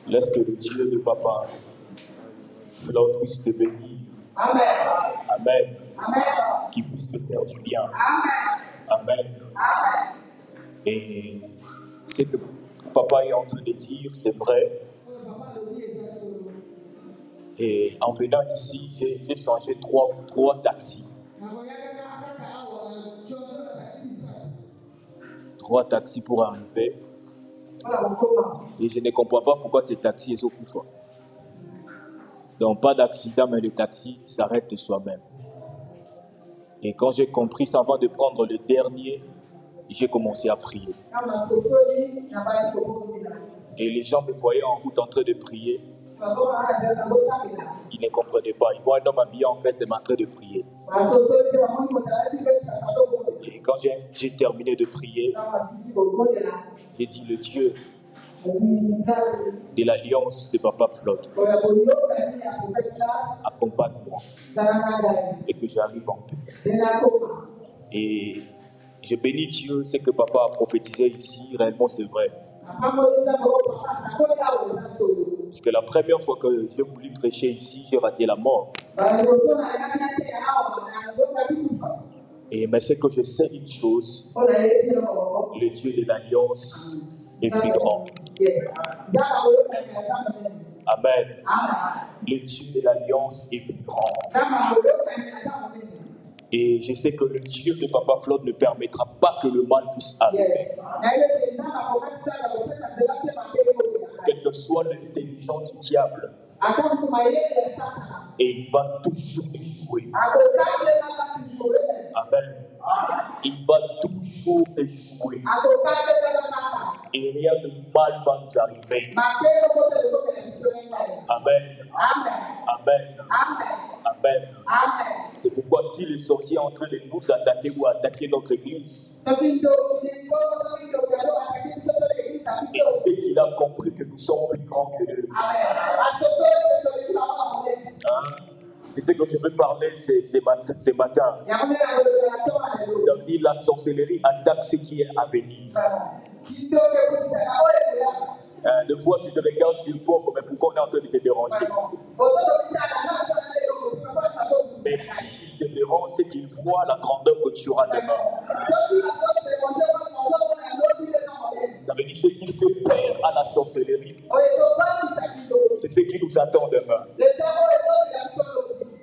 Laisse que le Dieu de papa Flotte puisse te bénir. Amen. Amen. Amen. Qu'il puisse te faire du bien. Amen. Amen. Amen. Et ce que papa est en train de dire, c'est vrai. Et en venant ici, j'ai changé trois taxis. 3 taxis pour arriver. Et je ne comprends pas pourquoi ces taxis sont plus forts. Donc pas d'accident, mais le taxi s'arrête de soi-même. Et quand j'ai compris ça, avant de prendre le dernier, j'ai commencé à prier. Et les gens me voyaient en route en train de prier. Ils ne comprenaient pas. Ils voient un homme habillé en veste en train de prier. Et quand j'ai terminé de prier, j'ai dit le Dieu de l'alliance de Papa Flotte, accompagne-moi et que j'arrive en paix. Et je bénis Dieu, ce que Papa a prophétisé ici, réellement c'est vrai. Parce que la première fois que j'ai voulu prêcher ici, j'ai raté la mort. Mais c'est que je sais une chose, le Dieu de l'alliance est plus grand. Amen. Le Dieu de l'alliance est plus grand. Et je sais que le Dieu de Papa Flotte ne permettra pas que le mal puisse arriver. Quelle que soit l'intelligence du diable, et il va toujours échouer. Amen. Il va toujours échouer. Et rien de mal va nous arriver. Amen. Amen. Amen. C'est pourquoi si les sorciers sont en train de nous attaquer ou attaquer notre église, et c'est qu'il a compris que nous sommes plus grands que eux. C'est ce que je veux parler ce matin. Ça veut dire la sorcellerie attaque ce qui est à venir. Des fois, tu te regardes, tu es pauvre, mais pourquoi on est en train de te déranger? Mais s'il te dérange, c'est qu'il voit la grandeur que tu auras demain. Ça veut dire ce qui fait peur à la sorcellerie. C'est ce qui nous attend demain.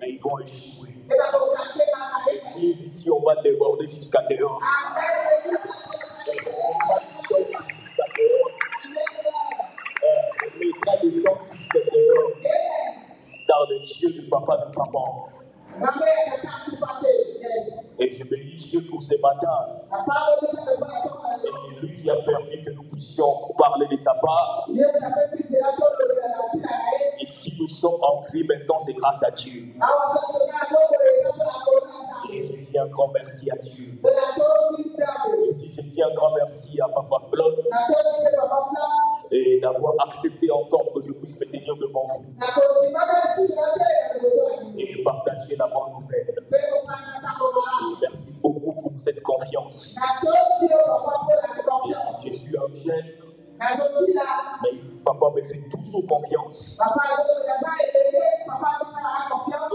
Mais ils vont échouer. L'église ici, on va déborder jusqu'à dehors. Jusqu'à dehors. On mettra des temps jusqu'à dehors. Dans le Dieu du papa de maman. Et je bénis Dieu pour ce matin. Et lui qui a permis que nous puissions parler de sa part. Et si nous sommes en vie maintenant, c'est grâce à Dieu. Et je dis un grand merci à Dieu. Et si je dis un grand merci à Papa Flotte, et d'avoir accepté encore que je puisse me tenir devant vous et partager la bonne nouvelle. Et merci beaucoup pour cette confiance. Je suis un jeune, mais papa me fait toujours confiance.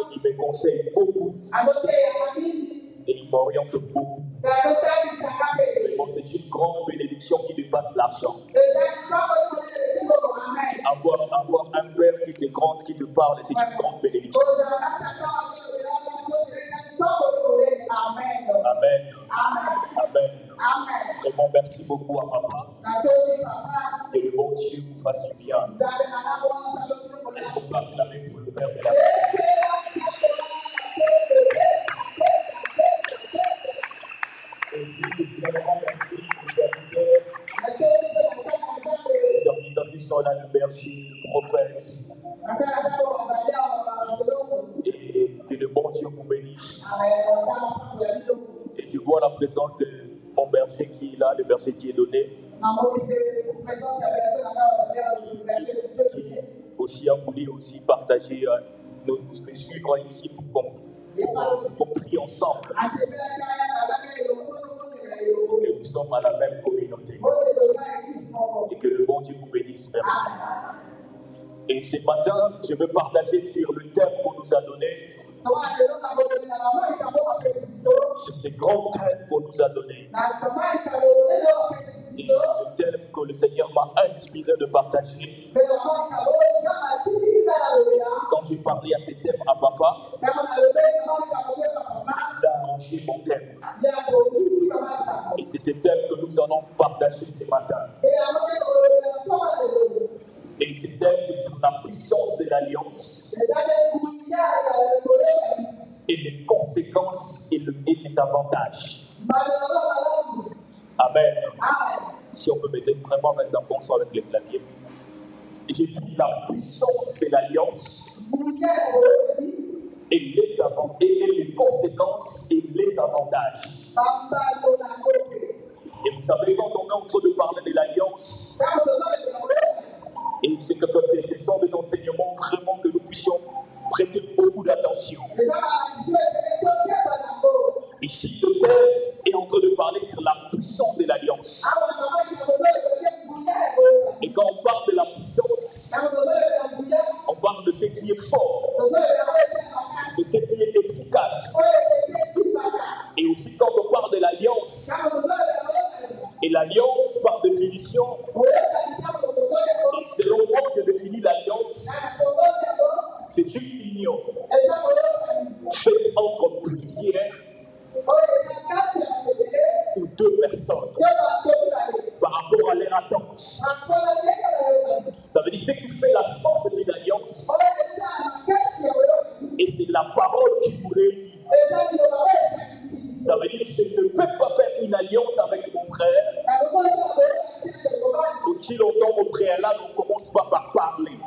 Et il me conseille beaucoup. Et il m'oriente beaucoup. Mais bon, c'est une grande bénédiction qui dépasse l'argent. Avoir un père qui te grande, qui te parle, c'est une grande bénédiction. Amen. Amen. Vraiment, merci beaucoup à papa. Que le bon Dieu vous fasse du bien. Est-ce qu'on peut acclamer pour le Père de la vie? Et si je dis un grand merci aux serviteurs qui sont là, le berger, le prophète. Et que le bon Dieu vous bénisse. Et je vois la présence de mon berger qui est là, le berger qui est donné. Aussi a voulu aussi partager, nous suivre ici pour prier ensemble. Parce que nous sommes à la même communauté. Et que le bon Dieu vous bénisse. Merci. Et ce matin, je veux partager sur le thème qu'on nous a donné, sur ces grands thèmes qu'on nous a donnés. Et le thème que le Seigneur m'a inspiré de partager. Quand j'ai parlé à ces thèmes à papa, il a arrangé mon thème. Et c'est ces thèmes que nous allons partager ce matin. Et ce thème, c'est sur la puissance de l'alliance et les conséquences et les avantages. Amen. Si on peut m'aider vraiment maintenant qu'on soit avec les claviers. Et j'ai dit la puissance de l'alliance et les conséquences et les avantages. Et vous savez, quand on est en train de parler de l'alliance, et ce sont des enseignements vraiment que nous puissions prêter beaucoup d'attention. Ici, le thème est en train de parler sur la puissance de l'alliance. Et quand on parle de la puissance, on parle de ce qui est fort, de ce qui est efficace. Et aussi quand on parle de l'alliance, et l'alliance par définition, et selon moi je définis l'alliance, c'est une union faite entre plusieurs ou deux personnes par rapport à leur attente. Ça veut dire ce qui fait la force d'une alliance, et c'est la parole qui nous réunit. Ça veut dire que je ne peux pas faire une alliance avec mon frère aussi longtemps au préalable on ne commence pas par parler.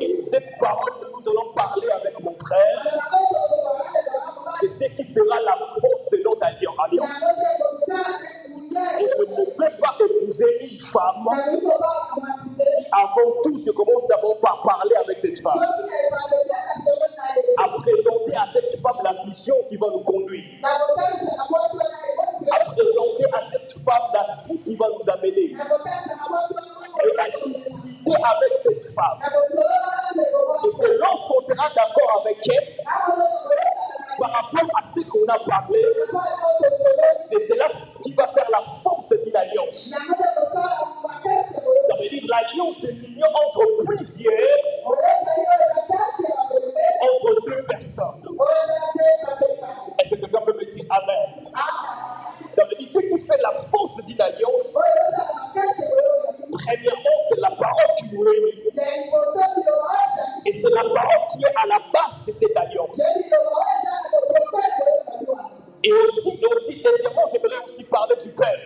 Et cette parole que nous allons parler avec mon frère, c'est ce qui fera la force de notre alliance. Et je ne peux pas épouser une femme si avant tout je commence d'abord par parler avec cette femme, à présenter à cette femme la vision qui va nous conduire, à présenter à cette femme la vie qui va nous amener, et à discuter avec cette femme. Et c'est lorsqu'on sera d'accord avec elle par rapport à ce qu'on a parlé, c'est cela qui va faire la force d'une alliance. Ça veut dire l'alliance, c'est l'union entre plusieurs, entre deux personnes. Est-ce que quelqu'un peut me dire Amen? Ça veut dire ce qui fait la force d'une alliance. Premièrement, c'est la parole qui nous réunit. Et c'est la parole qui est à la base de cette alliance. Et aussi, deuxièmement, j'aimerais aussi parler du Père.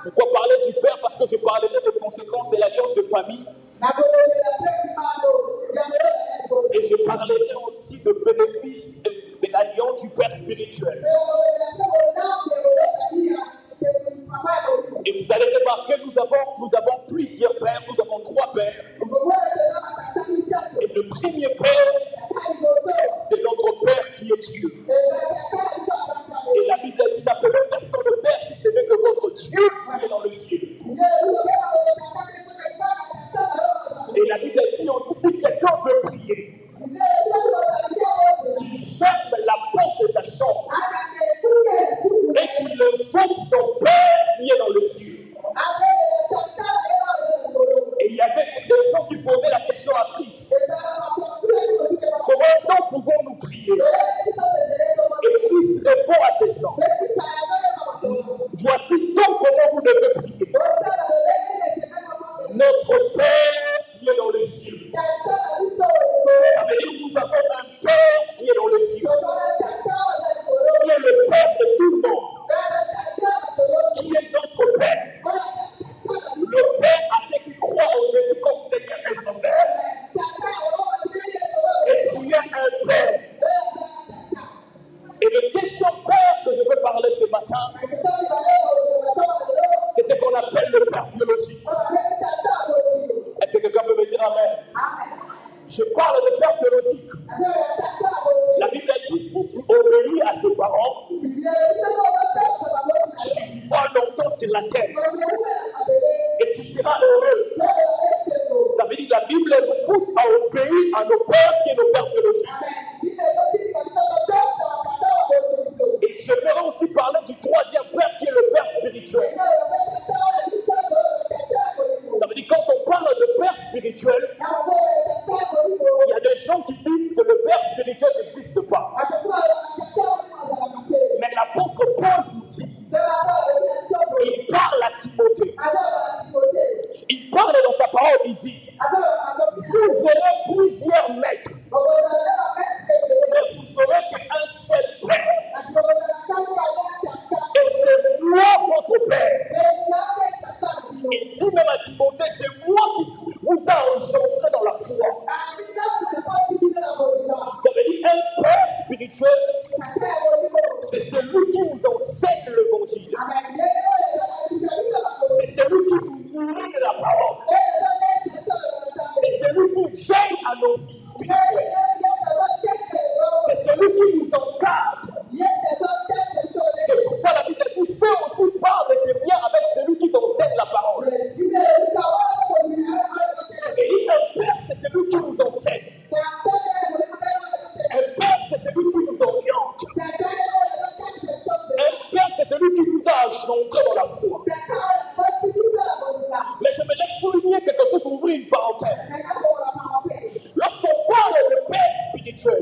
Pourquoi parler du Père? Parce que je parlerai des conséquences de l'alliance de famille. Et je parlerai aussi de bénéfices de l'alliance du Père spirituel. Et vous allez remarquer, nous avons plusieurs pères, nous avons 3 pères. Et le premier père, c'est notre Père qui est Dieu. Et la Bible dit n'appelez personne le Père si ce n'est que votre Dieu qui est dans le ciel. Et la Bible dit aussi si quelqu'un veut prier, qu'il ferme la porte de sa chambre et qu'il invoque son Père qui est dans le ciel. Et il y avait des gens qui posaient la question à Christ. Comment donc pouvons-nous prier? Et Christ répond à ces gens. Voici donc comment vous devez prier. Notre Père qui est dans le ciel. Ça veut dire que nous avons un Père qui est dans le ciel. Qui est le Père de tout le monde. Qui est notre Père. Le Père à ceux qui croient en Jésus comme Seigneur et Sauveur. Et tu es un Père. Et le deuxième Père que je veux parler ce matin, c'est ce qu'on appelle le Père biologique. Est-ce que quelqu'un peut me dire Amen? Je parle de Père biologique. La Bible dit si tu obéis à ses parents, tu vivras longtemps sur la terre et tu seras heureux. dire que la Bible nous pousse à obéir à nos pères qui est nos pères biologiques. Et je vais aussi parler du troisième père qui est le père spirituel. Ça veut dire quand on parle de père spirituel, il y a des gens qui disent que le père spirituel n'existe pas. Mais l'apôtre Paul nous dit, il parle à Timothée. Il parle dans sa parole, il dit, vous aurez plusieurs maîtres, mais vous n'aurez qu'un seul père. Et c'est moi votre père. Il dit même à Timothée, c'est moi qui vous a engendré dans la foi. Ça veut dire un père spirituel, c'est celui qui nous enseigne l'évangile. C'est celui qui nous nourrit de la parole. C'est celui qui veille à nos vies spirituelles. C'est celui qui nous encadre. C'est pourquoi la Bible dit, fais aussi part de tes biens avec celui qui t'enseigne la parole. Ça veut dire un père, c'est celui qui nous enseigne. Un père, c'est celui qui nous oriente. Un père, c'est celui qui nous a engendrés dans la foi. Mais je me laisse souligner quelque chose pour ouvrir une parenthèse. Lorsqu'on parle de père spirituel,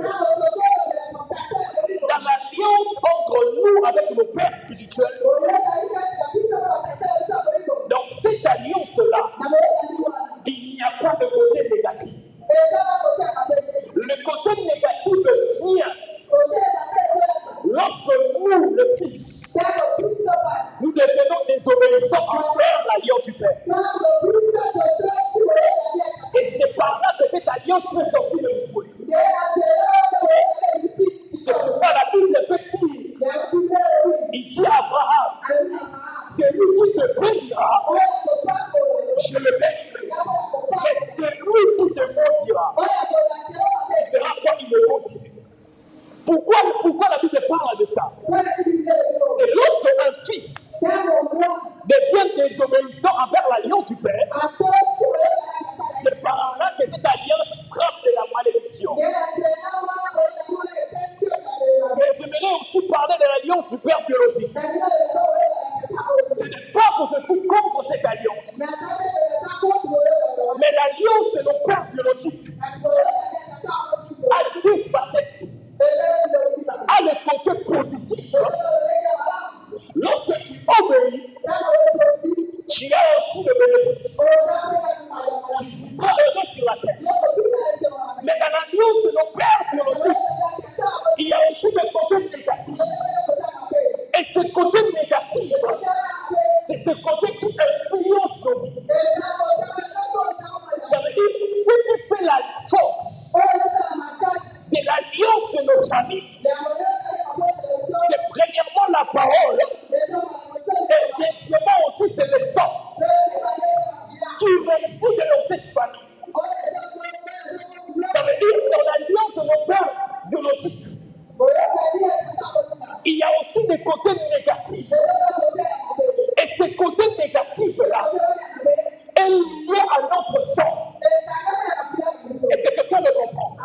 dans l'alliance entre nous avec nos pères spirituels, dans cette alliance-là, il n'y a pas de côté négatif. Le côté négatif vient lorsque nous, le Fils, nous devenons désobéissants envers l'alliance du Père. Et c'est par là que cette alliance fait sortir le fruit. C'est pourquoi la Bible peut dire, il dit à Abraham, c'est lui qui te bénira, je le bénirai. Et c'est lui qui te maudira, il fera quoi il me maudira. Pourquoi la Bible parle de ça? C'est lorsque un fils devient désobéissant envers l'alliance du Père, c'est par là que cette alliance frappe de la malédiction. Mais j'aimerais aussi parler de l'alliance du Père biologique. Ce n'est pas que je suis contre cette alliance, mais l'alliance de nos pères biologiques a deux facettes. A le côté positif. Lorsque tu obéis, tu as aussi le bénéfice. Tu seras heureux sur la terre. Mais dans l'alliance de nos pères biologiques, il y a aussi le côté négatif. Et ce côté négatif, c'est ce côté qui influence nos vies. Ça veut dire, ce qui fait la force de l'alliance de nos familles, c'est premièrement la parole, et deuxièmement aussi c'est le sang qui réside dans cette famille. Ça veut dire dans l'alliance de nos pères biologiques, il y a aussi des côtés négatifs. Et ces côtés négatifs-là est lié à notre sang. Et c'est quelqu'un de comprend.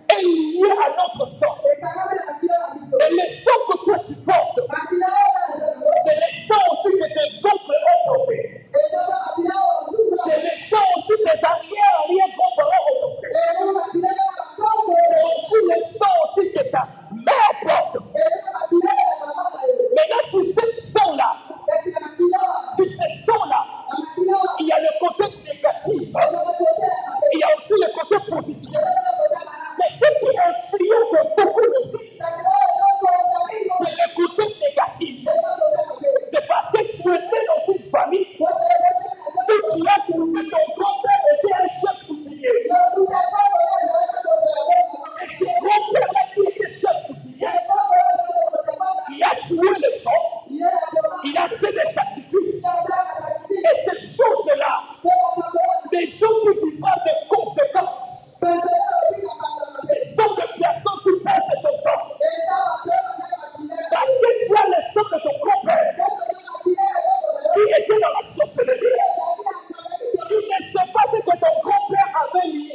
Est lié à notre sang. Et le sang que toi tu portes, c'est le sang aussi que tes oncles ont porté. C'est le sang aussi que tes arrière-grands-parents ont porté. C'est aussi le sang aussi que ta mère porte. Mais là, c'est ce sang-là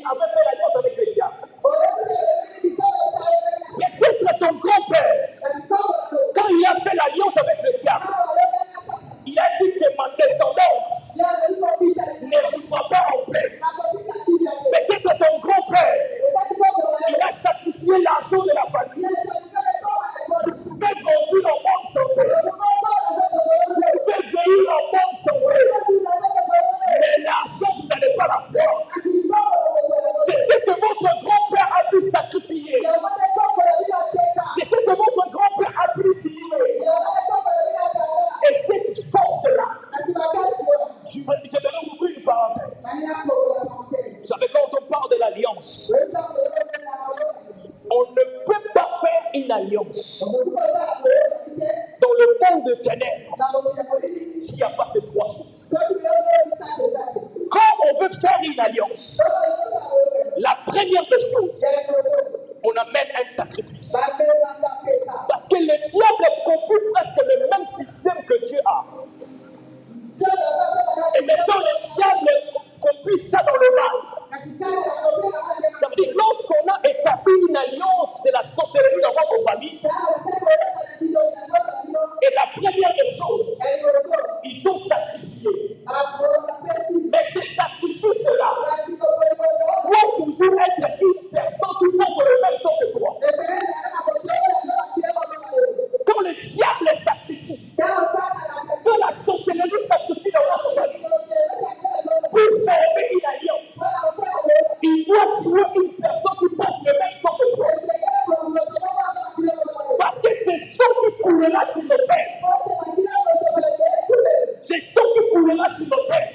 avait fait l'alliance avec le diable. Peut-être ton grand-père, quand il a fait l'alliance avec le diable, il a dit que ma descendance ne vivra pas en paix. Peut-être ton grand-père, il a sacrifié l'argent de la famille. Tu pouvais conduire en bonne santé. Tu pouvais vieillir en bonne santé. Mais l'argent, vous n'allez pas l'avoir. C'est ce que votre grand-père a pu sacrifier. C'est ce que votre grand-père a pu prier. Et cette force-là, je vais ouvrir une parenthèse. Vous savez, quand on parle de l'alliance, on ne peut pas faire une alliance dans le monde de ténèbres s'il n'y a pas ces trois choses. Quand on veut faire une alliance, la première des choses, on amène un sacrifice. Parce que le diable a compris presque le même système que Dieu a. Et maintenant, le diable a compris ça dans le mal. Ça veut dire, lorsqu'on a établi une alliance de la sorcellerie dans votre famille, et la première des choses, ils ont sacrifié. Mais ces sacrifices-là doivent toujours être une personne qui porte le même sang que toi. Quand le diable sacrifie, quand la sorcellerie sacrifie dans votre famille, pour former une alliance, il doit tuer une personne qui porte le même sang que toi. Parce que c'est ça qui coulera sur le père. C'est ça qui coulera sur le père.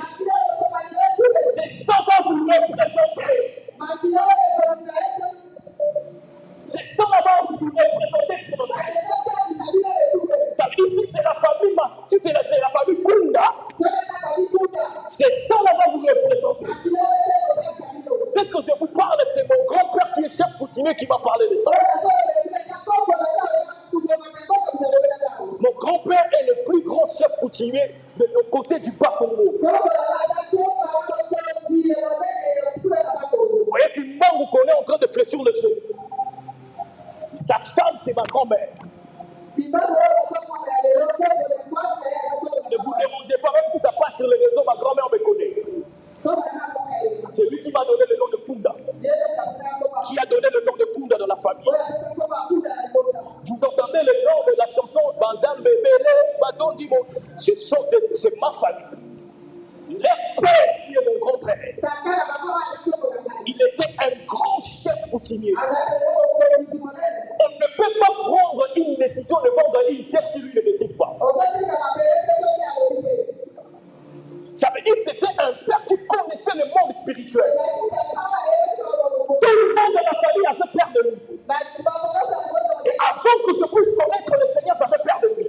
C'est ça va vous représenter. C'est ça va vous représenter sur le père. Ça veut dire si c'est la famille, si c'est la famille Kunda, c'est ça va vous représenter. Ce que je vous parle, c'est mon grand-père qui est chef coutumier qui m'a parlé de ça. Mon grand-père est le plus grand chef coutumier de nos côtés du Bas-Congo. Vous voyez qu'une mangue qu'on est en train de fléchir le jeu. Sa femme, c'est ma grand-mère. Ne vous dérangez pas, même si ça passe sur les réseaux, ma grand-mère me connaît. C'est lui qui m'a donné le nom de Kunda. Qui a donné le nom de Kunda dans la famille. Vous entendez le nom de la chanson Banzam Bébélé, Baton Dimo. C'est ma famille. Leur père, qui est mon grand-père, il était un grand chef coutumier. On ne peut pas prendre une décision de vendre une terre si lui ne décide pas. Ça veut dire que c'était un père qui connaissait le monde spirituel. Tout le monde de la famille avait peur de lui. Et avant que je puisse connaître le Seigneur, j'avais peur de lui.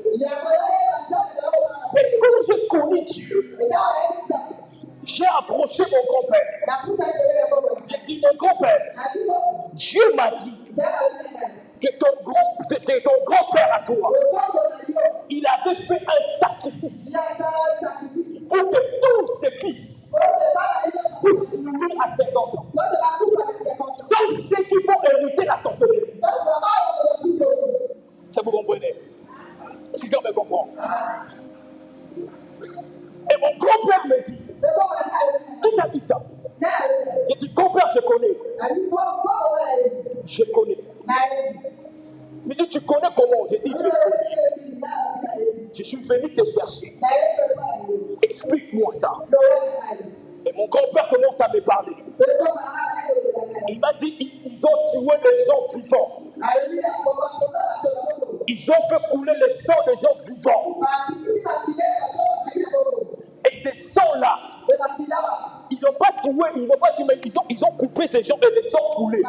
Mais quand j'ai connu Dieu, j'ai approché mon grand-père. J'ai dit, mon grand-père, Dieu m'a dit que ton grand-père à toi, il avait fait un sacrifice pour que tous ses fils puissent mourir à 50 ans. Sauf ceux qui vont hériter la sorcellerie. Ça vous comprenez? Si quelqu'un me comprend. Et mon grand-père me dit, qui t'a dit ça? J'ai dit, grand-père, je connais. Je connais. Il dit, tu connais comment? J'ai dit, je connais. Je suis venu te chercher. Explique-moi ça. Et mon grand-père commence à me parler. Il m'a dit, ils ont tué les gens vivants. Ils ont fait couler le sang des gens vivants. Et ces sangs-là, ils n'ont pas tué, mais ils ont coupé ces gens et les sangs coulés. Et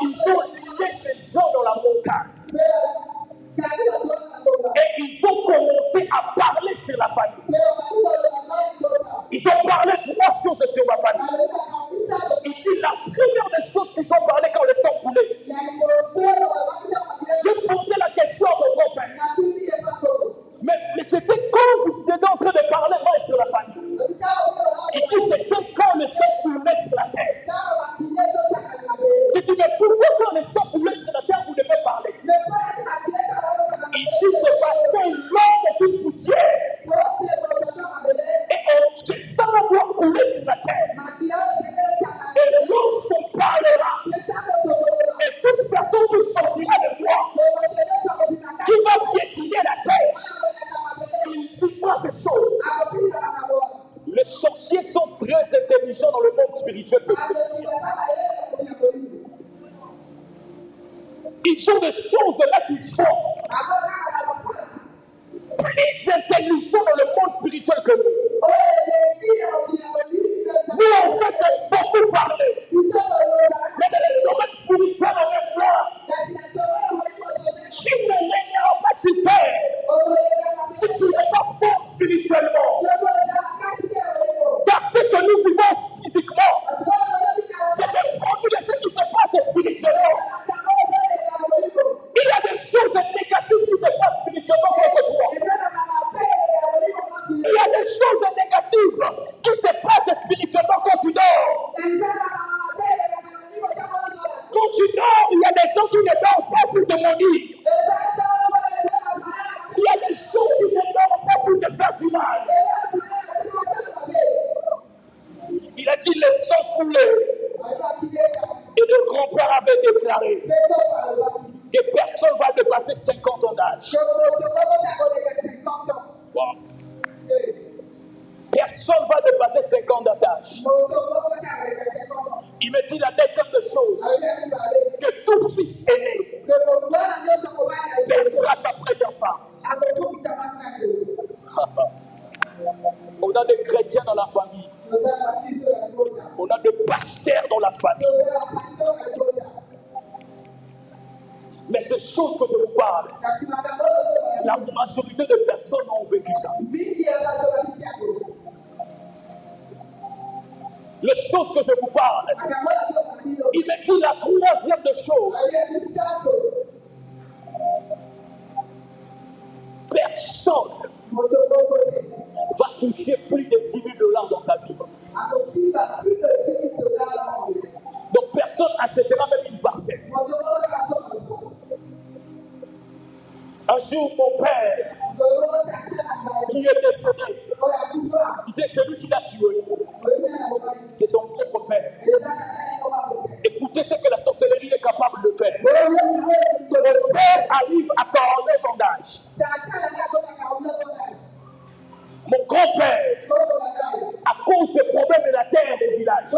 ils ont lié ces gens dans la montagne. Et ils ont commencé à parler sur la famille. Ils ont parlé trois choses sur ma famille. Il dit la première des choses qu'ils ont parlé quand le sang coulait. J'ai posé la question à mon grand-père. Mais c'était quand vous étiez en train de parler mal sur la famille. Il dit c'était quand le sang coulait sur la sorciers sont très intelligents dans le monde spirituel que ils ont des choses là qu'ils font plus intelligents dans le monde spirituel que nous. Nous, on fait beaucoup parler. Mais dans le domaine spirituel, on est là. Si tu n'es pas cité, si tu n'es pas fort spirituellement, dans ce que nous vivons physiquement, c'est des produits de ce qui se passe spirituellement. Il y a des choses négatives qui se passent spirituellement contre toi. Il y a des choses négatives qui se passent spirituellement quand tu dors. Quand tu dors, il y a des gens qui ne dorment pas pour te maudire. Il y a des choses qui ne dorment pas pour te faire du mal. Il a dit, laissons couler. Et le grand-père avait déclaré que personne ne va dépasser 50 ans d'âge. Wow. Personne ne va dépasser 50 ans d'âge. Il me dit la deuxième des choses, que tout fils aîné perdra sa première femme. On a des chrétiens dans la famille. On a des pasteurs dans la famille. Mais ces choses que je vous parle, la majorité des personnes ont vécu ça. Les choses que je vous parle, il me dit la troisième des choses. Personne va toucher plus de 10 000 $ dans sa vie. Donc personne n'achètera même une parcelle. Un jour, mon père, qui est décédé, tu sais, c'est lui qui l'a tué. C'est son propre père. Écoutez ce que la sorcellerie est capable de faire. Mon père arrive à 49 ans d'âge. Mon grand-père, à cause des problèmes de la terre au village,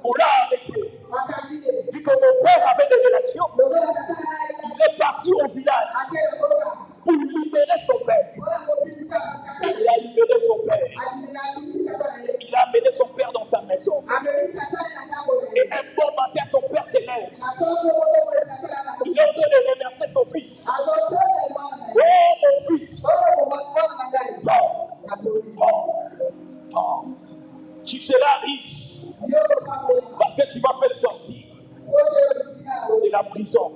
on l'a arrêté. Vu que mon père avait des relations, il est parti au village pour libérer son père. Et il a libéré son père. Il a amené son père dans sa maison. Et un bon matin, son père s'élève. Il est en train de remercier son fils. Oh mon fils! Tu seras riche parce que tu m'as fait sortir de la prison.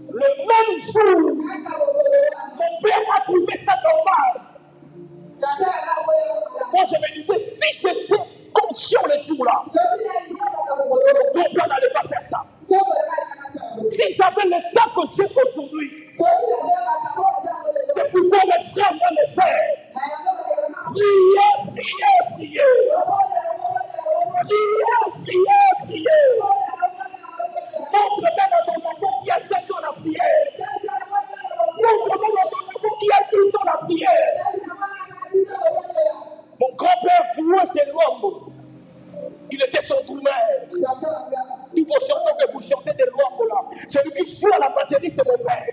Le même jour, mon père a trouvé ça normal. Moi, je me disais, si j'étais conscient le jour-là, mon père n'allait pas faire ça. Si j'avais le temps que j'ai aujourd'hui, c'est pourquoi mes frères, mes sœurs, priez, priez, priez. Priez, priez, priez. Montre même à ton enfant qui a 5 ans la prière. Montre même à ton enfant qui a 10 ans la prière. Mon grand-père jouait ses luambos. Il était son drummer. Toutes vos chansons que vous chantez des luambos là, celui qui joue à la batterie, c'est mon père.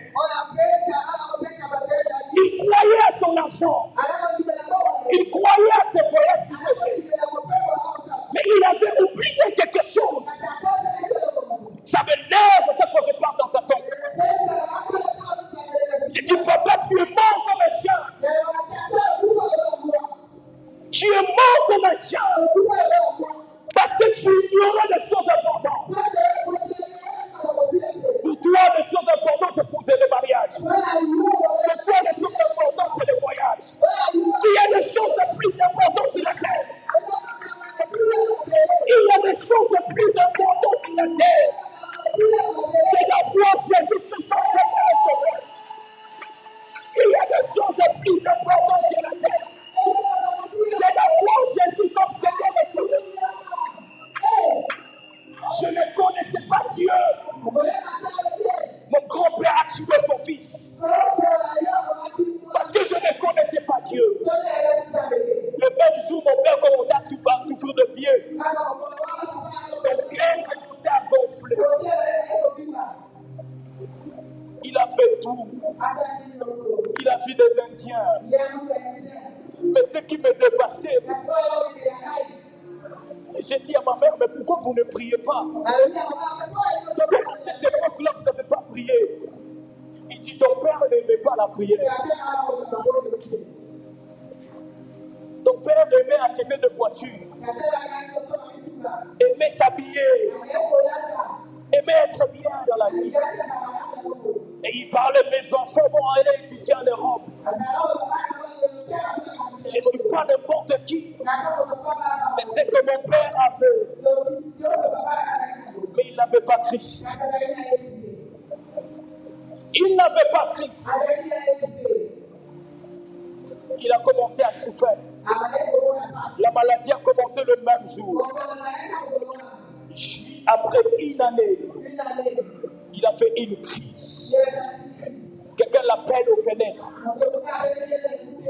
Il croyait à son argent. Il croyait à ses voyages qu'il faisait. Mais il avait oublié quelque chose. Ça m'énerve chaque fois que je pars dans sa tombe. J'ai dit, papa, tu es mort comme un chien. Tu es mort comme un chien. Parce que tu ignorais les choses importantes. Pour toi, les choses importantes, c'est poser les mariages. Pour toi, les choses importantes, c'est les voyages. Il y a des choses plus importantes sur la terre. Il y a des choses plus importantes sur la terre. C'est la foi en Jésus-Christ en Seigneur. Il y a des choses plus importantes sur la terre. C'est la foi en Jésus comme Seigneur et Sauveur. Je ne connaissais pas Dieu. Mon grand-père a tué son fils. Parce que je chrétien. Mais ce qui me dépassait, j'ai dit à ma mère, mais pourquoi vous ne priez pas? Donc à cette époque-là, vous n'avez pas prié. Il dit, ton père n'aimait pas la prière. Ton père aimait acheter des voitures, aimait s'habiller, aimait être bien dans la vie. Et il parlait, mes enfants vont aller étudier en Europe. Je ne suis pas n'importe qui. C'est ce que mon père a fait. Mais il n'avait pas Christ. Il n'avait pas Christ. Il a commencé à souffrir. La maladie a commencé le même jour. Après une année, il a fait une crise. Quelqu'un l'appelle aux fenêtres.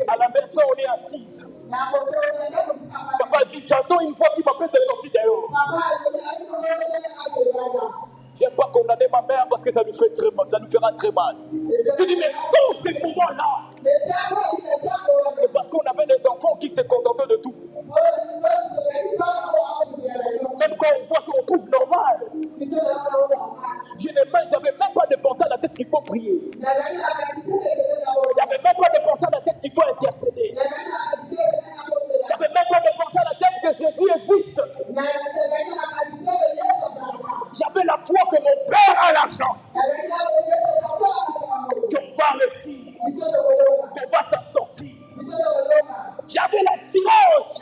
À la maison, on est assise. Papa dit, j'entends une fois qu'il m'appelle de sortir dehors. Je n'aime pas condamner ma mère parce que ça lui fait très mal, ça lui fera très mal. Je dis, mais tous ces moments-là, c'est parce qu'on avait des enfants qui se contentaient de tout. Même quand on voit ça, on trouve normal. J'avais même pas de pensée à la tête qu'il faut prier. J'avais même pas de pensée à la tête qu'il faut intercéder. J'avais même pas de pensée à la tête que Jésus existe. J'avais la foi que mon père a l'argent. Qu'on va réussir. Qu'on va s'en sortir. J'avais l'assurance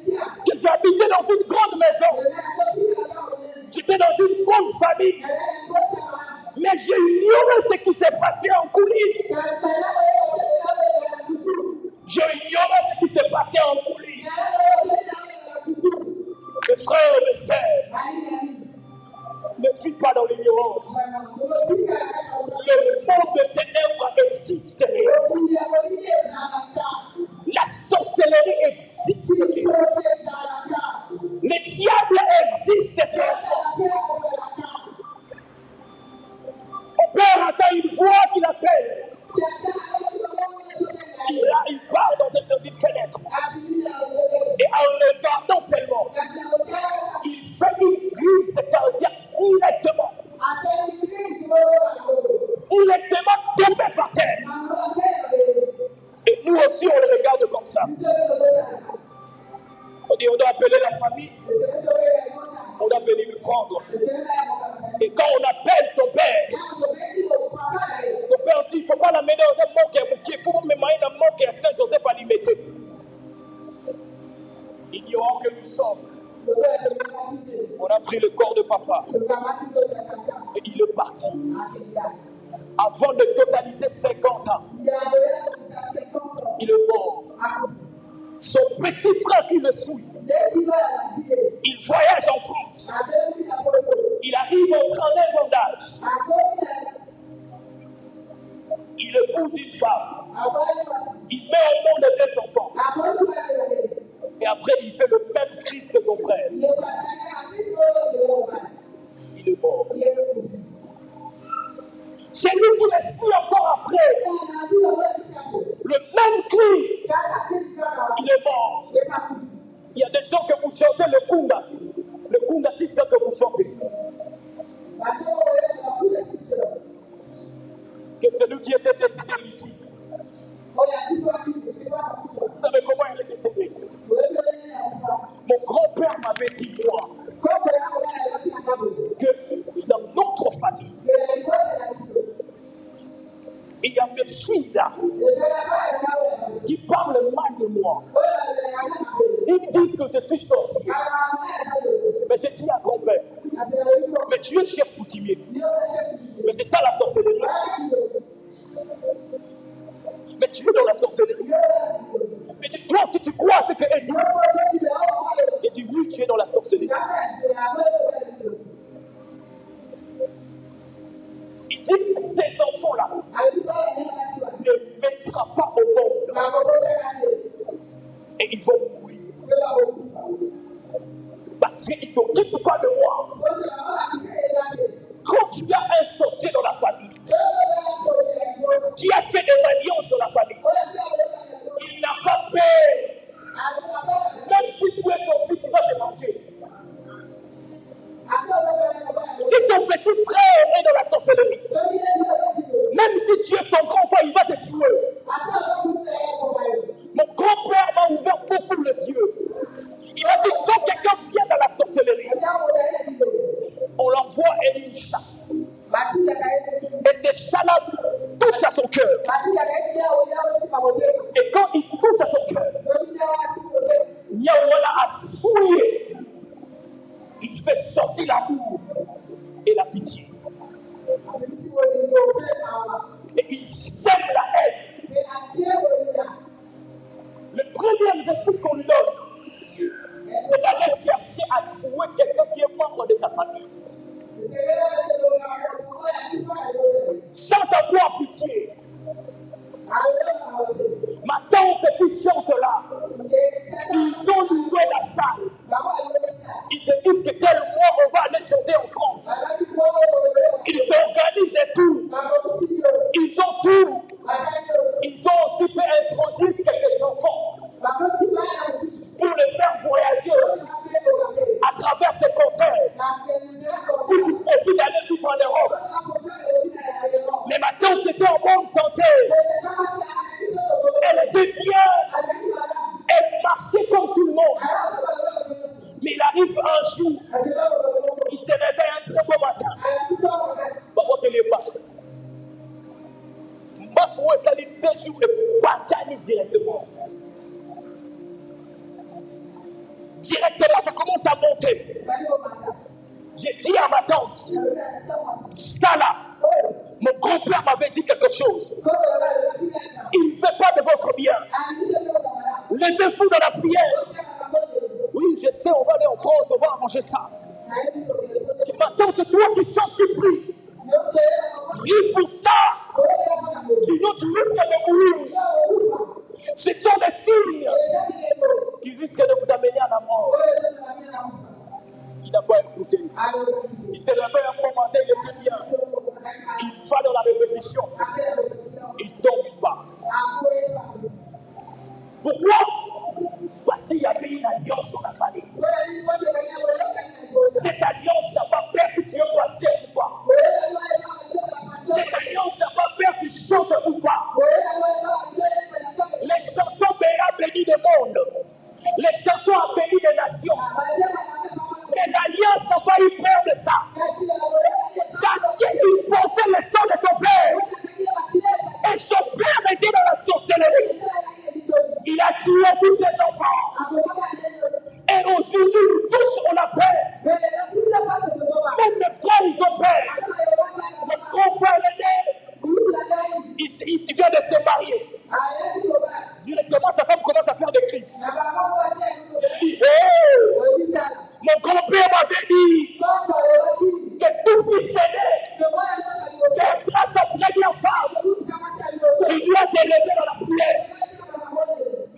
que j'habitais dans une grande maison. J'étais dans une bonne famille. Mais j'ai ignoré ce qui s'est passé en coulisses. J'ai ignoré ce qui s'est passé en coulisses. Mes frères et mes sœurs, ne vis pas dans l'ignorance. Le monde de ténèbres existe. La sorcellerie existe. Le diable existe. Mon père entend une voix qui l'appelle. Il part dans une fenêtre. Et en le regardant seulement, il fait une crise cardiaque directement. Directement tombé par terre. Et nous aussi, on le regarde comme ça. On dit, on doit appeler la famille. On doit venir le prendre. Et quand on appelle son père dit, il ne faut pas l'amener dans un monde qui il faut me mettre dans un monde qui est Saint-Joseph à l'imiter. Ignorant que nous sommes. On a pris le corps de papa. Et il est parti. Avant de totaliser 50 ans, il est mort. Son petit frère qui le suit, il voyage en France. Il arrive au 39 ans d'âge. Il épouse une femme. Il met au monde deux enfants. Et après, il fait le même crise que son frère. Il est mort. C'est lui qui le suit encore après. Le même crise. Il est mort. Il y a des gens que vous chantez le Kunga. Le Kunga, c'est ça que vous chantez. Que celui qui était décédé ici. Vous savez comment il est décédé? Mon grand-père m'avait dit, moi, que dans notre famille, il y a mes filles là qui parlent mal de moi. Ils disent que je suis sorcier. Mais j'ai dit à grand-père, mais tu es chef coutumier. Mais c'est ça la sorcellerie. Mais tu es dans la sorcellerie. Mais toi, si tu crois à ce qu'elles disent, j'ai dit oui, tu es dans la sorcellerie. Il dit que ces enfants-là ne mettra pas au monde. Et ils vont mourir. Parce qu'ils ne s'occupent pas de moi. Quand tu as un sorcier dans la famille, qui a fait des alliances dans la famille, paix. Même si tu es ton fils, il va te manger. Si ton petit frère est dans la sorcellerie, même si tu es son grand frère, il va te tuer. Mon grand-père m'a ouvert beaucoup les yeux. Il m'a dit, quand quelqu'un vient dans la sorcellerie, on l'envoie et il chape. Et ces chats-là touchent à son cœur. Et quand il touche à son cœur, Yahweh a fouillé. Il fait sortir l'amour et la pitié. Et il sème la haine. Le premier exercice qu'on lui donne, c'est d'aller chercher à tuer quelqu'un qui est membre de sa famille. Sans avoir pitié. Ma tante qui chante là, ils ont loué la salle. Ils se disent que tel mois on va aller chanter en France. Ils s'organisent et tout. Ils ont tout. Ils ont aussi fait introduire quelques enfants pour les faire voyager à travers ces concerts. Pour qu'ils profitent d'aller vivre en Europe. Mais ma tante était en bonne santé. Elle était bien. Elle marchait comme tout le monde. Mais il arrive un jour, il se réveille un très beau matin. Pourquoi que les passes? Passe où ça dit 2 jours et bataille directement. Directement, ça commence à monter. J'ai dit à ma tante, ça là, mon grand-père m'avait dit quelque chose. Il ne fait pas de votre bien. Laissez-vous dans la prière. Oui, je sais, on va aller en France, on va manger ça. Ma tante, toi qui chantes, qui prie. Prie pour ça. Sinon, tu risques de mourir. Ce sont des signes qui risquent de vous amener à la mort. Il n'a pas écouté. Il s'est levé un moment, il était bien. Il va dans la répétition. Il tombe pas. Pourquoi? Parce qu'il y avait une alliance dans la famille. Cette alliance n'a pas peur si tu es pasteur ou pas. Cette alliance n'a pas peur si tu chantes ou pas. Les chansons bénies du monde. Les chansons bénies des nations. Mais l'alliance n'a pas eu peur de ça. Parce qu'il portait le sang de son père. Et son père était dans la sorcellerie. Il a tué tous ses enfants. Et aujourd'hui, tous on a peur. Même mes frères, ils ont peur. Mon grand frère l'aîné, il vient de se marier. Directement, sa femme commence à faire des crises. Elle dit, hey, mon grand-père m'avait dit que tout fils aîné, que grâce à la première femme, il doit t'élever dans la prière.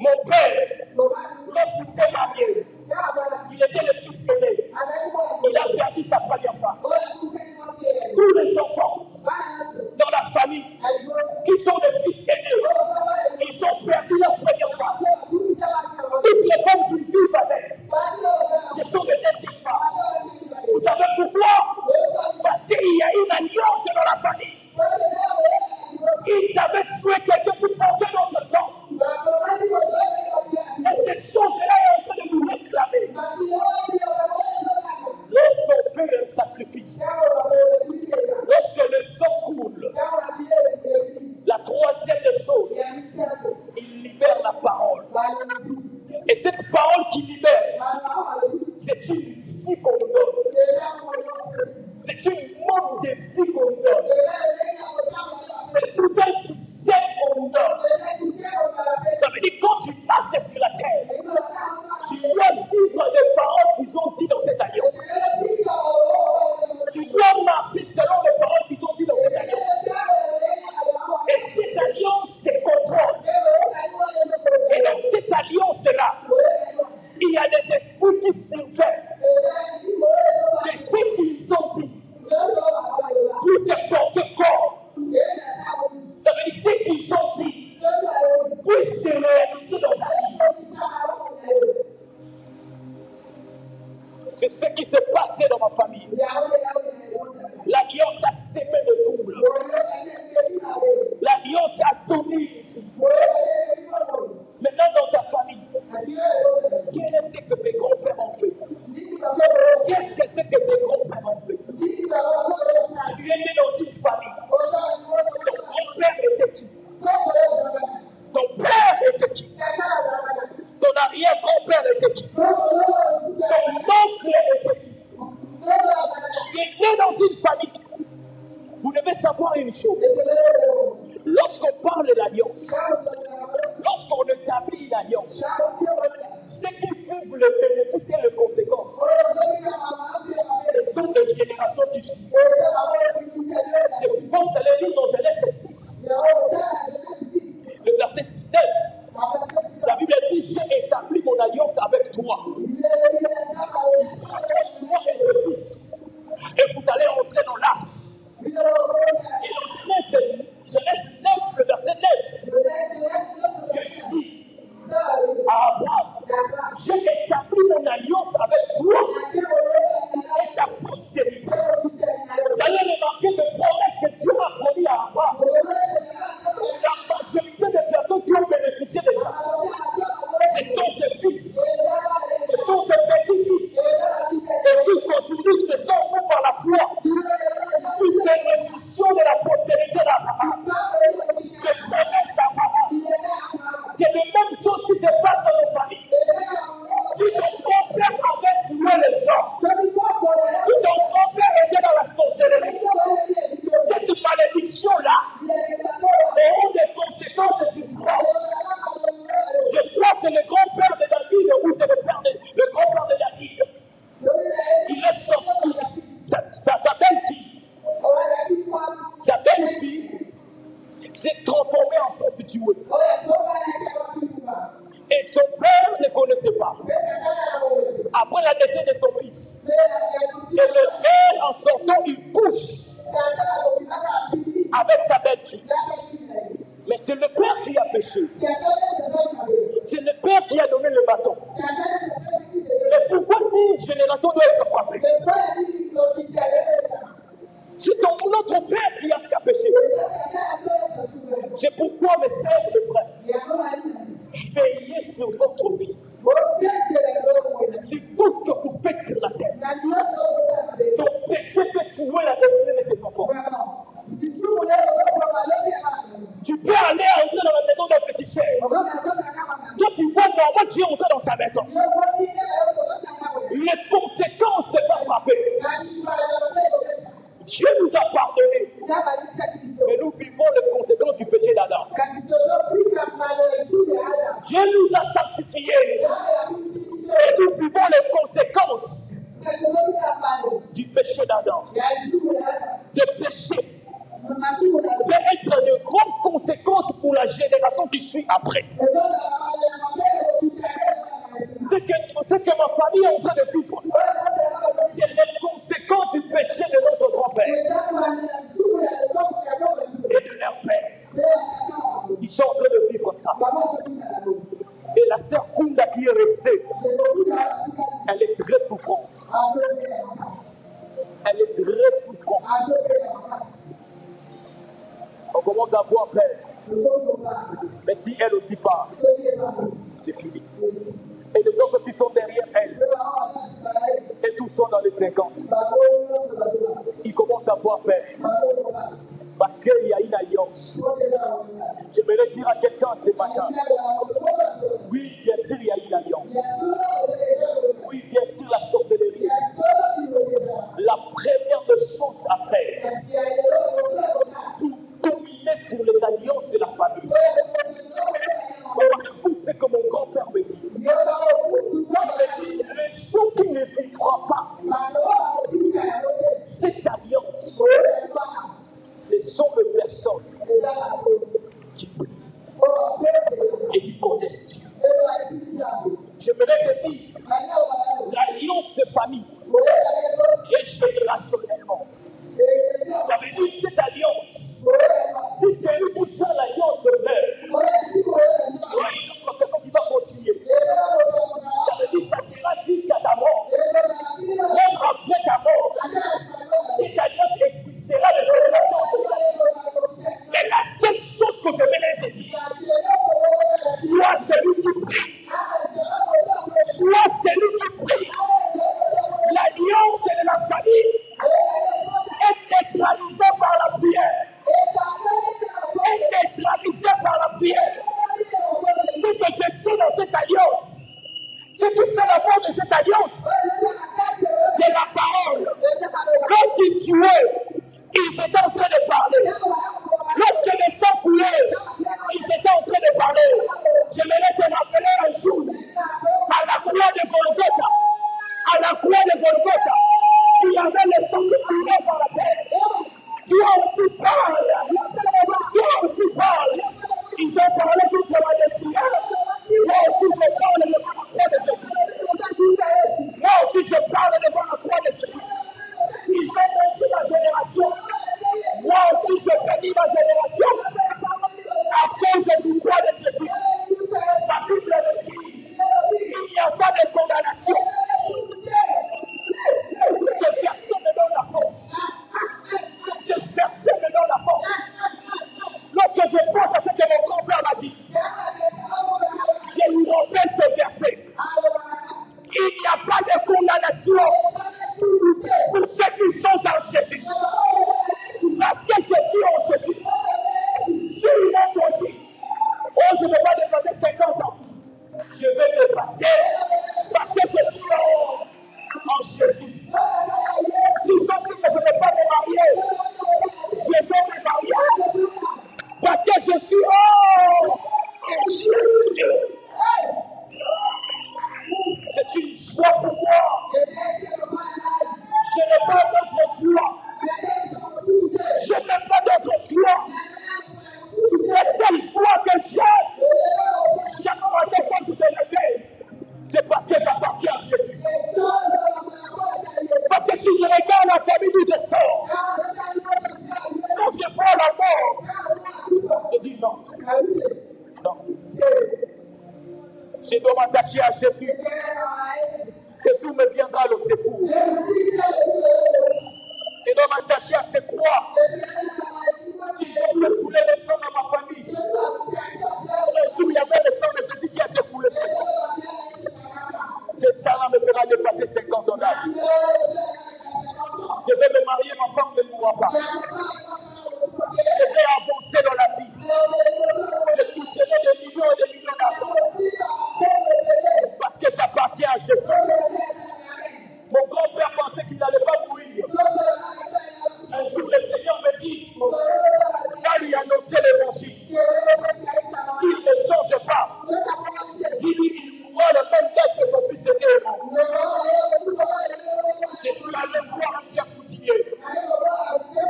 Mon père, lorsqu'il s'est marié, il était le fils aîné. Il a perdu sa première femme. Tous les enfants dans la famille qui sont des fils aînés, ils ont perdu leur première femme. Toutes les femmes qui vivent avec, ce sont des décisions. Vous savez pourquoi? Parce qu'il y a une alliance dans la famille. Ils avaient tué quelqu'un qui portait notre sang. Et ces choses-là sont en train de nous réclamer. Lorsqu'on fait un sacrifice, lorsque le sang coule, la troisième des choses, il libère la parole. Et cette parole qui libère, c'est une vie qu'on nous donne. C'est une mode de vie qu'on nous donne. C'est tout un système qu'on nous donne. Ça veut dire quand tu marches sur la terre, tu dois vivre les paroles qu'ils ont dit dans cette alliance. Tu dois marcher selon les paroles qu'ils ont dit dans cette alliance. Et cette alliance te contrôle. Et dans cette alliance-là, il y a des esprits qui surveillent de ce qu'ils ont dit. Pour se porter corps. Ça veut dire ce qu'ils ont dit puisse se réaliser dans ta vie. C'est ce qui s'est passé dans ma famille. L'alliance a sémé le double. L'alliance a donné. Maintenant, dans ta famille, quel est ce que tes grands-pères ont fait? Qu'est-ce que c'est que tes grands-pères ont fait? Tu es né dans une famille. Ton grand-père était qui? Ton père était qui? Ton arrière-grand-père était qui? Ton oncle était qui? Tu es né dans une famille. Vous devez savoir une chose. Lorsqu'on parle de l'alliance, lorsqu'on établit une alliance, ceux qui vivent le bénéfice et les conséquences, ce sont des générations qui suivent. C'est pourquoi vous allez lire dans Genèse 6, le verset 19. La Bible dit, j'ai établi mon alliance avec toi. Toi et le fils. Et vous allez entrer dans l'arche. Et dans Genèse 9, le verset 9, Dieu dit à Abraham, j'ai établi mon alliance avec toi et ta postérité. Vous allez remarquer les promesses que Dieu a promis à Abraham. La majorité des personnes qui ont bénéficié de ça, ce sont ses fils, ce sont ses petits-fils. Et jusqu'aujourd'hui, ce sont nous par la foi. Une bénédiction de la postérité d'Abraham. Les promesses d'Abraham. C'est la même chose qui se passe dans nos familles. Si ton grand-père avait tué les gens, si ton grand-père était dans la sorcellerie, cette malédiction-là aura des conséquences sur toi. Je crois que c'est le grand-père de David, ou c'est le grand-père de David. Il est sorti, sa belle-fille. Sa belle-fille s'est transformée en prostituée. Et son père ne connaissait pas. Après la décès de son fils, et le père, en sortant, il couche avec sa belle-fille. Mais c'est le père qui a péché. C'est le père qui a donné le bâton. Mais pourquoi 10 générations doivent être frappées? C'est notre père qui a péché. C'est pourquoi, mes sœurs et mes frères, veillez sur votre vie. C'est tout ce que vous faites sur la terre. Ton péché peut tuer la destinée de tes enfants. Tu peux aller entrer dans la maison d'un féticheur. Toi, tu vois, normalement, tu es entré dans sa maison. Les conséquences se vont frapper. Dieu nous a pardonné. Mais nous vivons les conséquences du péché d'Adam. Dieu nous a sanctifiés. Et nous vivons les conséquences du péché d'Adam. Le péché peut être de grandes conséquences pour la génération qui suit après. Ce que ma famille est en train de vivre, c'est les conséquences du péché de notre grand-père et de leur père. Ils sont en train de vivre ça. Et la sœur Kunda qui est restée, elle est très souffrante. Elle est très souffrante. On commence à voir père. Mais si elle aussi part, c'est fini. Et les autres qui sont derrière elle, et tous sont dans les 50. Ils commencent à voir père. Parce qu'il y a une alliance. J'aimerais dire à quelqu'un ce matin, oui, bien sûr, il y a une alliance. Oui, bien sûr, la sorcellerie. La première des choses à faire pour dominer sur les alliances de la famille. Écoute ce que mon grand-père me dit. Il me dit, les gens qui ne vivront pas cette alliance, ce sont les personnes qui prient et qui connaissent Dieu. J'aimerais te dire, l'alliance de famille est générationnellement. Ça veut dire cette alliance, si c'est une qui fait l'alliance meurt, il y a une autre personne qui va continuer. Ça veut dire que ça sera jusqu'à ta mort. Sois celui qui prie. Sois celui qui prie. L'alliance de la famille est neutralisée par la prière. Est neutralisée par la prière. Ce que je suis dans cette alliance, ce qui fait la force de cette alliance, c'est la parole. Lorsqu'ils tuaient, ils étaient en train de parler. Lorsque le sang coulait, ils étaient en train de parler. J'aimerais te rappeler un jour, à la croix de Golgotha, à la croix de Golgotha, il y avait le sang qui coulait par la terre. Dieu aussi parle. Dieu aussi parle. Ils ont parlé contre la destinée. Moi aussi je parle devant la croix de Jésus. Moi aussi je parle devant la croix de Jésus. Ils ont béni ma génération. Moi aussi je bénis ma génération. À cause du croix de Jésus. La Bible me dit, il n'y a pas de condamnation. Ce verset me donne la force. Ce verset me donne la force. Lorsque je pense à ce que mon grand-père m'a dit, je lui rappelle ce verset. Il n'y a pas de condamnation pour ceux qui sont dans Jésus. Parce que je suis en Jésus. Si il est aussi, oh, je ne vais pas dépasser 50 ans. Je vais dépasser parce que je suis en Jésus. Si je dis que je ne vais pas me marier, je vais me marier. Parce que je suis en Jésus. C'est une joie pour moi. Je n'ai pas d'autre joie. Je n'ai pas d'autre joie. La seule joie que j'ai, chaque matin quand je me lève, c'est parce que j'appartiens à Jésus. Parce que si je regarde la famille d'où je sors, quand je vois la mort, je dis non. Non. Je dois m'attacher à Jésus. C'est tout me viendra le secours. Je dois m'attacher à ses croix. Si j'ai fait couler le sang dans ma famille, le jour où il y avait le sang de Jésus qui a été coulé sur moi, ce sang-là me fera dépasser 50 ans d'âge. Je vais me marier, ma femme ne mourra pas. Je vais avancer dans la vie. Je toucherai des millions et des millions d'argent. Parce que j'appartiens à Jésus. Mon grand-père pensait qu'il n'allait pas mourir. Un jour, le Seigneur me dit, va lui annoncer l'évangile. S'il ne change pas, dis-lui qu'il mourra le même temps que son fils aîné. Je suis allé voir un chef routinier,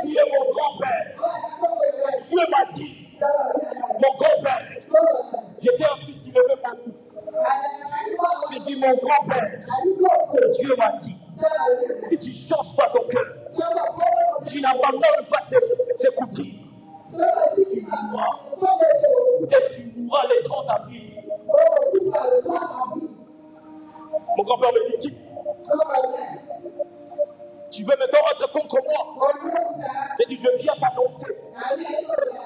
qui est mon grand-père. Dieu m'a dit, mon grand-père, j'étais un fils qui m'aimait beaucoup. Il dit, mon grand-père, Dieu m'a dit, si tu ne changes pas ton cœur, tu n'abandonnes pas ces coutumes, tu mourras. Et tu mourras le 30 avril. Mon grand-père me dit, tu veux me rendre contre moi? J'ai dit, je viens t'annoncer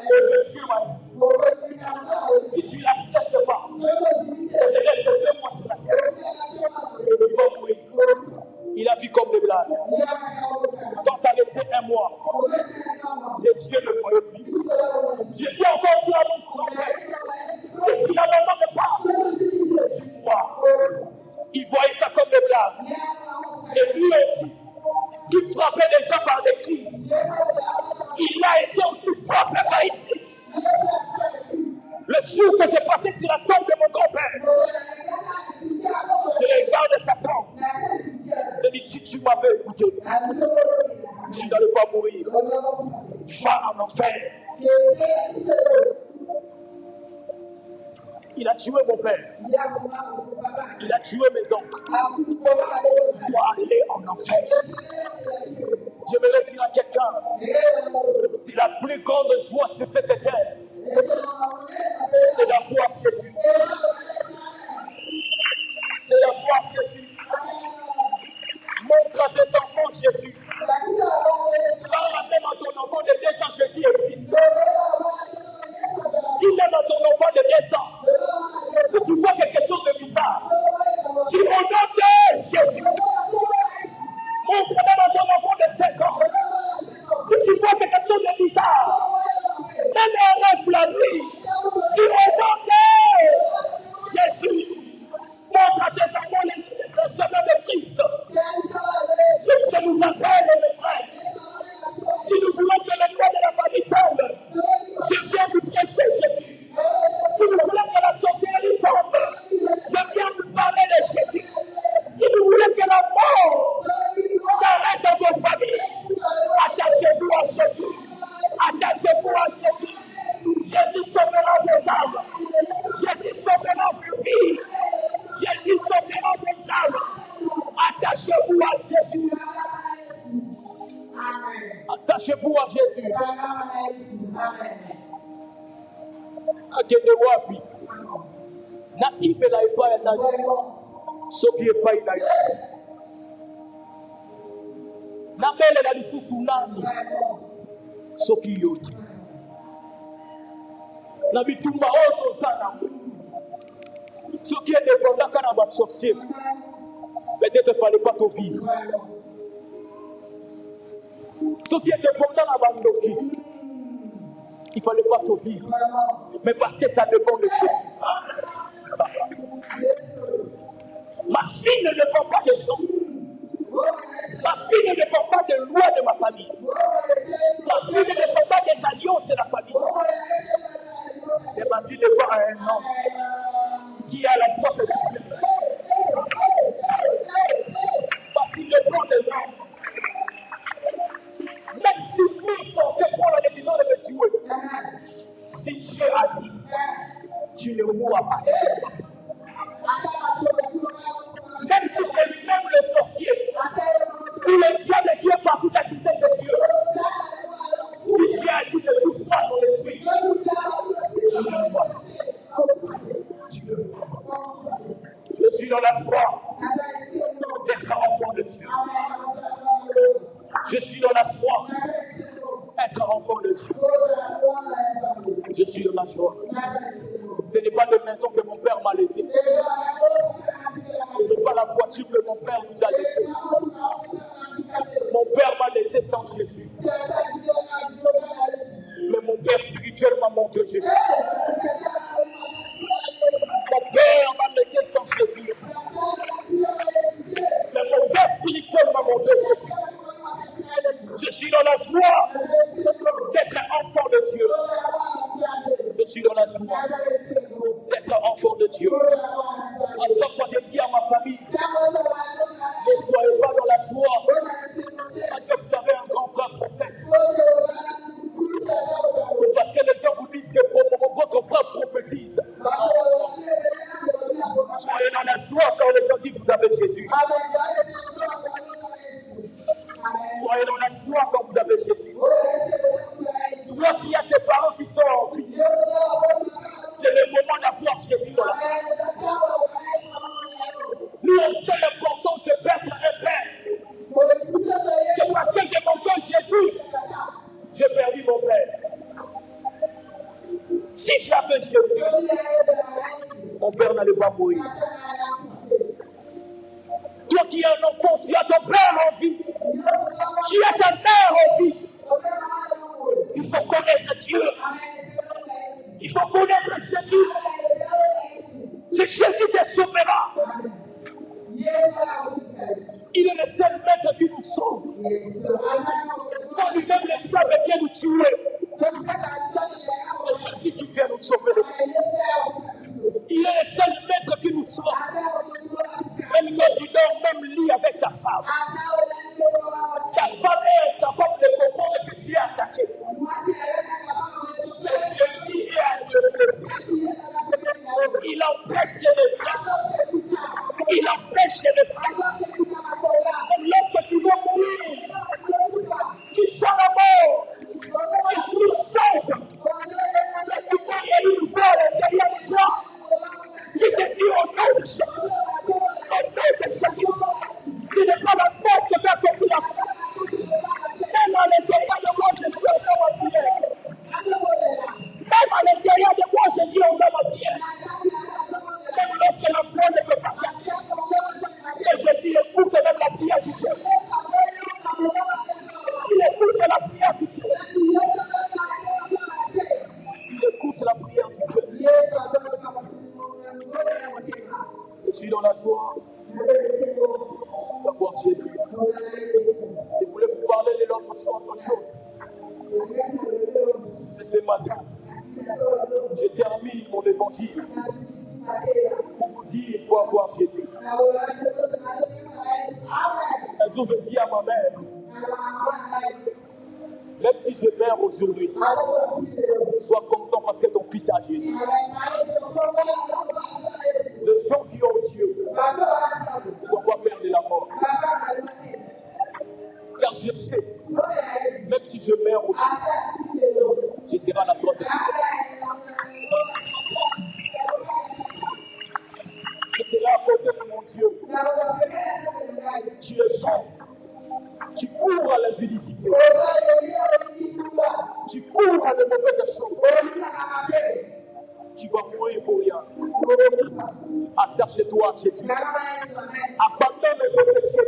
que Dieu m'a dit, si tu ne l'acceptes pas, je te laisse 2 mois sur la terre. Tu vas mourir. Il a vu comme des blagues. Quand ça restait 1 mois, ses yeux ne voyaient plus. Je suis encore sur la montre. C'est finalement ne pas. Je crois. Il voyait ça comme des blagues. Et lui aussi, qui frappait les gens par des crises, il a été aussi frappé par une crise. Le jour que j'ai passé sur la tombe de mon grand-père, je regarde sa tombe. Je dis, si tu m'avais écouté, tu n'allais pas mourir. Va en enfer. Il a tué mon père. Il a tué mes oncles. Il doit aller en enfer. Je vais dire à quelqu'un, c'est la plus grande joie sur cette terre. C'est la foi en Jésus. C'est la foi en Jésus. Montre à tes enfants Jésus. Parle même à ton enfant de 2 ans, Jésus existe. S'il aime à ton enfant de 2 ans, bizarre. Tu au nom de Jésus. Ouvre dans ton enfant de 5 ans. Si tu vois quelque chose de bizarre, même un rêve la nuit, tu au nom de Jésus. Montre à tes enfants le chemin de Christ. Que ça nous appelle, mes frères. Si nous voulons que le droit de la famille tombe, je viens vous prêcher Jésus. Si nous voulons que la sorcellerie tombe, je viens vous parler de Jésus. Si nous voulons que la mort s'arrête dans votre famille, attachez-vous à Jésus. Attachez-vous à Jésus. Jésus sauvera vos âmes. Jésus sauvera vos vies. Jésus sauvera vos âmes. Attachez-vous à Jésus. Attachez-vous à Jésus. Akende wapi na kibela epai na soki epai na yo na belela lisusu nani soki yo na bitumba oyo toza nango soki edépendaka na basorcier peut-être fallait pas to vivre soki edépendant na bandoki il ne fallait pas te vivre. Mais parce que ça dépend de Jésus. Ma fille ne dépend pas des gens. Ma fille ne dépend pas des lois de ma famille. Ma fille ne dépend pas des alliances de la famille. Et ma fille dépend à un homme qui a la foi de Dieu. Ma fille dépend des gens. Même si nous sommes pour la décision de me tuer, si Dieu a dit, tu ne mourras pas. Même si c'est lui-même le sorcier, ou le diable qui est parti d'accuser ses yeux, si Dieu a dit ne touche pas son esprit, tu ne mourras pas. Je suis dans la foi d'être enfant de Dieu. Je suis dans la joie d'être enfant de Dieu. Je suis dans la joie. Ce n'est pas de maison que mon père m'a laissé. Ce n'est pas la voiture que mon père nous a laissé. Mon père m'a laissé sans Jésus. Mais mon père spirituel m'a montré Jésus. Mon père m'a laissé sans Jésus. Mais mon père spirituel m'a montré Jésus. Je suis dans la joie d'être enfant de Dieu. Je suis dans la joie d'être enfant de Dieu. À chaque fois, je dis à ma famille, ne soyez pas dans la joie parce que vous avez un grand frère prophète. Parce que les gens vous disent que votre frère prophétise. Soyez dans la joie quand les gens disent que vous avez Jésus. Soyez dans la joie quand vous avez Jésus. Toi qui as des parents qui sont en vie, c'est le moment d'avoir Jésus dans la vie. Nous, on sait l'importance de perdre un père. C'est parce que j'ai manqué Jésus, j'ai perdu mon père. Si j'avais Jésus, mon père n'allait pas mourir. Toi qui es un enfant, tu as ton père en vie. Tu as ta mère en vie. Il faut connaître Dieu. Il faut connaître Jésus. C'est Jésus qui sauvera. Il est le seul maître qui nous sauve. Quand lui-même le diable vient nous tuer, c'est Jésus qui vient nous sauver. Il est le seul maître qui nous sauve. Même quand tu dors, même lit avec ta femme. Ta femme est capable de comprendre que tu es attaqué. Il empêche les flèches. Il empêche les flèches. Lorsque tu vas mourir, tu sens la mort. Tu sous-sautes. Et tu vois, il y a une voix à l'intérieur de toi qui te dit au nom de Jésus. Au nom de Jésus. Tu n'es pas la force que tu as sorti la foi. Même à l'intérieur de moi, je suis en train de prière. Même à l'intérieur de moi, je suis en train de prière. Même lorsque la foi ne peut suis dans la joie d'avoir Jésus. Je voulais vous parler de l'autre chose. Mais ce matin, je termine mon évangile pour vous dire qu'il faut avoir Jésus. Un jour, je dis à ma mère, même si je meurs aujourd'hui, sois content parce que ton fils a Jésus. Les gens qui ont Dieu, ils n'ont pas peur de la mort. Car je sais, même si je meurs aujourd'hui, je serai à la droite de Dieu. Je serai à côté de mon Dieu. Tu es jeune. Tu cours à l'impudicité. Tu cours à de mauvaises choses. Tu vas mourir pour rien. Attache-toi à Jésus. Abandonne le péché.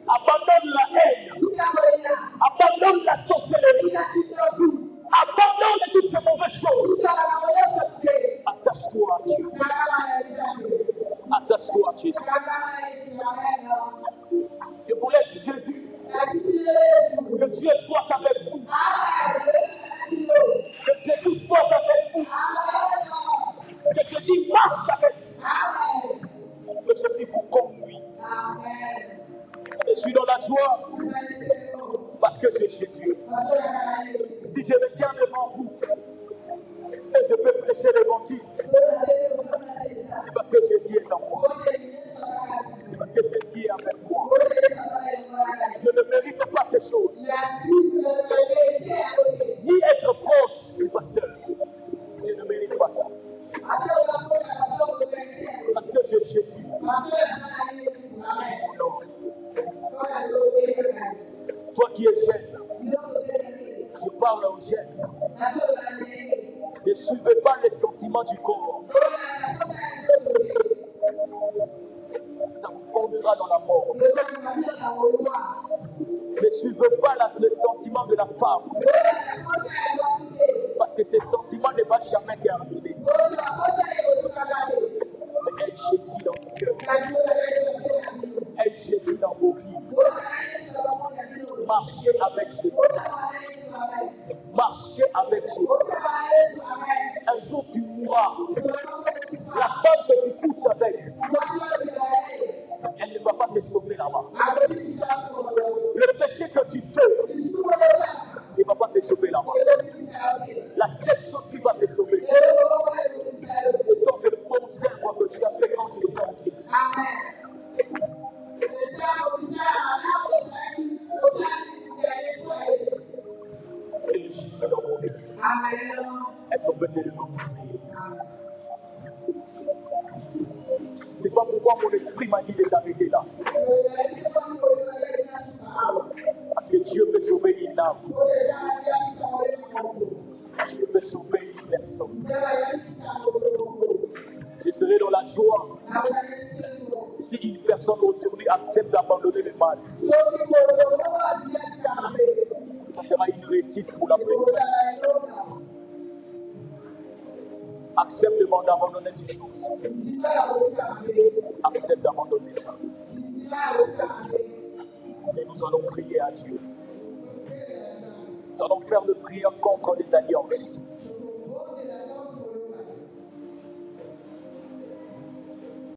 Abandonne la haine. Abandonne la sorcellerie. Abandonne toutes ces mauvaises choses. Attache-toi à Dieu. Attache-toi à Jésus. Je vous laisse Jésus. Que Dieu soit avec vous. Que Jésus soit avec vous. Que Jésus marche avec vous. Que Jésus vous conduit. Je suis dans la joie parce que j'ai Jésus. Si je me tiens devant vous et je peux prêcher l'évangile, c'est parce que Jésus est en moi. C'est parce que Jésus est avec moi. Je ne mérite pas ces choses. Ni être proche, ni pas seul. Je ne mérite pas ça. Parce que j'ai Jésus. Toi qui es jeune, je parle aux jeunes. Ne suivez pas les sentiments du corps. Ça vous conduira dans la mort. Ne suivez pas les sentiments de la femme. Parce que ces sentiments ne vont jamais terminer. Mais aie Jésus dans vos cœurs. Aie Jésus dans vos vies. Marchez avec Jésus. Marchez avec Jésus. Un jour tu mourras. La femme que tu couches avec, elle ne va pas te sauver là-bas. Le péché que tu fais, il ne va pas te sauver là-bas. La seule chose qui va te sauver, ce sont les bons œuvres que tu as fait quand tu étais en Jésus. Et Jésus dans mon cœur. Est-ce qu'on peut se lever? C'est pas pourquoi mon esprit m'a dit de les arrêter là. Parce que Dieu peut sauver une âme. Dieu peut sauver une personne. Je serai dans la joie si une personne aujourd'hui accepte d'abandonner le mal. Ça sera une réussite pour la paix. Accepte d'abandonner ces choses. Accepte d'abandonner ça. Et nous allons prier à Dieu. Nous allons faire de prière contre les alliances.